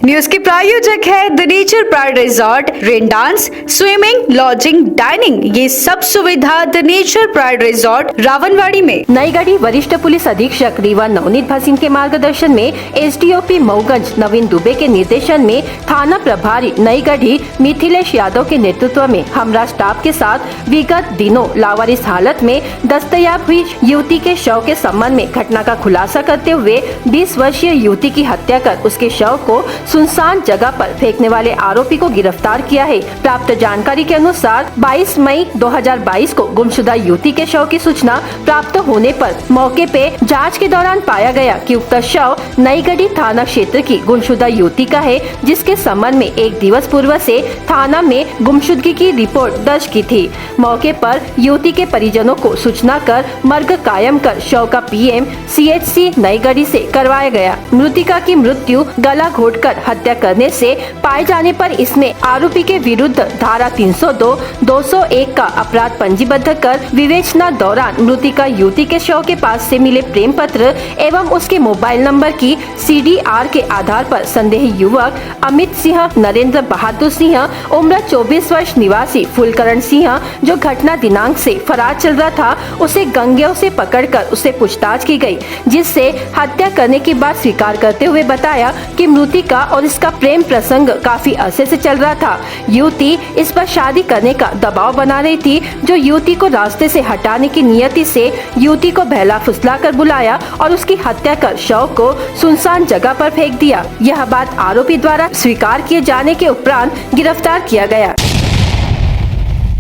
News के प्रायोजक है the nature pride resort. Rain dance, swimming, lodging, dining, ये सब सुविधा the nature pride resort Rawanwadi में। नईगढ़ी वरिष्ठ पुलिस अधीक्षक रीवा नवनीत भसीन के मार्गदर्शन में एसडीओपी मऊगंज नवीन दुबे के निर्देशन में थाना प्रभारी नईगढ़ी मिथिलेश यादव के नेतृत्व में हमरा स्टाफ के साथ विगत दिनों लावारिस हालत में दस्तयाब हुई युवती के शव के संबंध में घटना का खुलासा करते हुए 20 वर्षीय युवती की हत्या कर उसके शव को सुनसान जगह पर फेंकने वाले आरोपी को गिरफ्तार किया है। प्राप्त जानकारी के अनुसार 22 मई 2022 को गुमशुदा युवती के शव की सूचना प्राप्त होने पर मौके पे जांच के दौरान पाया गया कि उक्त शव नईगढ़ी थाना क्षेत्र की गुमशुदा युवती का है, जिसके संबंध में एक दिवस पूर्व से थाना में गुमशुदगी की रिपोर्ट दर्ज की थी। मौके पर युवती के परिजनों को सूचना कर मर्ग कायम कर शव का पीएम सीएचसी नईगढ़ी से करवाया गया। मृतिका की मृत्यु गला घोटकर हत्या करने से पाए जाने पर इसमें आरोपी के विरुद्ध धारा 302, 201 का अपराध पंजीबद्ध कर विवेचना दौरान मृतिका युवती के शव के पास से मिले प्रेम पत्र एवं उसके मोबाइल नंबर की CDR के आधार पर संदेही युवक अमित सिंह नरेंद्र बहादुर सिंह उम्र 24 वर्ष निवासी फुलकरण सिंह जो घटना दिनांक से फरार चल रहा था, उसे गंगेव से पकड़कर उससे पूछताछ की गई, जिससे हत्या करने की बात स्वीकार करते हुए बताया कि मृतिका और इसका प्रेम प्रसंग काफी अरसे से चल रहा था। युवती इस पर शादी करने का दबाव बना रही थी, जो युवती को रास्ते से हटाने की नियति से युवती को बहला फुसला कर बुलाया और उसकी हत्या कर शव को सुनसान जगह पर फेंक दिया। यह बात आरोपी द्वारा स्वीकार किए जाने के उपरांत गिरफ्तार किया गया।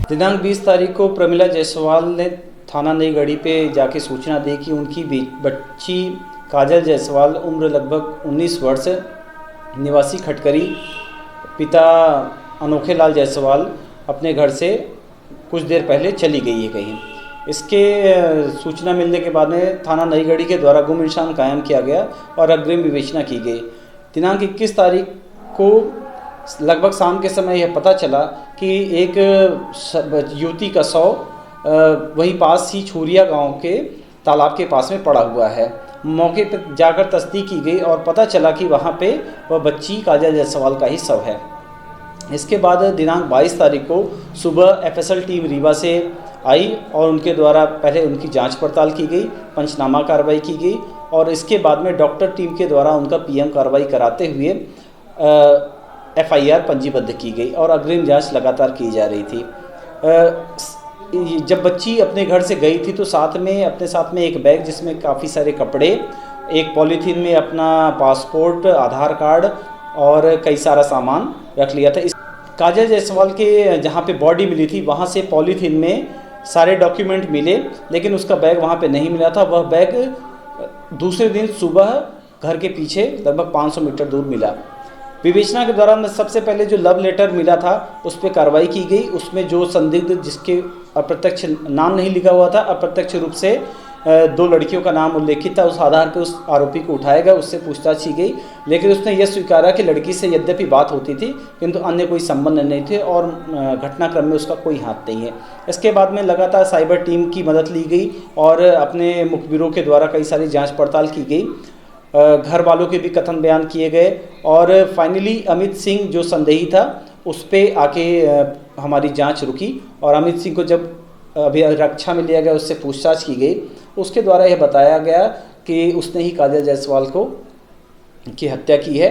दिनांक 20 तारीख को प्रमिला जायसवाल ने थाना नईगढ़ी पे जाके सूचना दी कि उनकी बच्ची काजल जायसवाल उम्र लगभग 19 वर्ष निवासी खटकरी, पिता अनोखे लाल जायसवाल अपने घर से कुछ देर पहले चली गई है कहीं। इसके सूचना मिलने के बाद में थाना नईगढ़ी के द्वारा गुम निशान कायम किया गया और अग्रिम विवेचना की गई। दिनांक 21 तारीख को लगभग शाम के समय यह पता चला कि एक युवती का शव वहीं पास ही छुरिया गांव के तालाब के पास में पड़ा हुआ है। मौके पर जाकर तस्दीक की गई और पता चला कि वहां पे वह बच्ची काजल जायसवाल का ही शव है। इसके बाद दिनांक 22 तारीख को सुबह FSL टीम रीवा से आई और उनके द्वारा पहले उनकी जांच पड़ताल की गई, पंचनामा कार्रवाई की गई और इसके बाद में डॉक्टर टीम के द्वारा उनका PM कार्रवाई कराते हुए FIR पंजीबद्ध की गई और अग्रिम जांच लगातार की जा रही थी। जब बच्ची अपने घर से गई थी तो अपने साथ में एक बैग जिसमें काफ़ी सारे कपड़े, एक पॉलीथीन में अपना पासपोर्ट, आधार कार्ड और कई सारा सामान रख लिया था। इस काजल जायसवाल के जहाँ पे बॉडी मिली थी वहाँ से पॉलीथीन में सारे डॉक्यूमेंट मिले, लेकिन उसका बैग वहाँ पे नहीं मिला था। वह बैग दूसरे दिन सुबह घर के पीछे लगभग 500 मीटर दूर मिला। विवेचना के दौरान सबसे पहले जो लव लेटर मिला था उस पर कार्रवाई की गई। उसमें जो संदिग्ध जिसके अप्रत्यक्ष नाम नहीं लिखा हुआ था, अप्रत्यक्ष रूप से 2 लड़कियों का नाम उल्लेखित था, उस आधार पर उस आरोपी को उठाया गया, उससे पूछताछ की गई। लेकिन उसने यह स्वीकारा कि लड़की से यद्यपि बात होती थी किंतु अन्य कोई संबंध नहीं थे और घटनाक्रम में उसका कोई हाथ नहीं है। इसके बाद में लगातार साइबर टीम की मदद ली गई और अपने मुखबिरों के द्वारा कई सारी जाँच पड़ताल की गई। घर वालों के भी कथन बयान किए गए और फाइनली अमित सिंह जो संदेही था उस पे आके हमारी जांच रुकी और अमित सिंह को जब अभिरक्षा में लिया गया, उससे पूछताछ की गई, उसके द्वारा यह बताया गया कि उसने ही काजल जायसवाल की हत्या की है।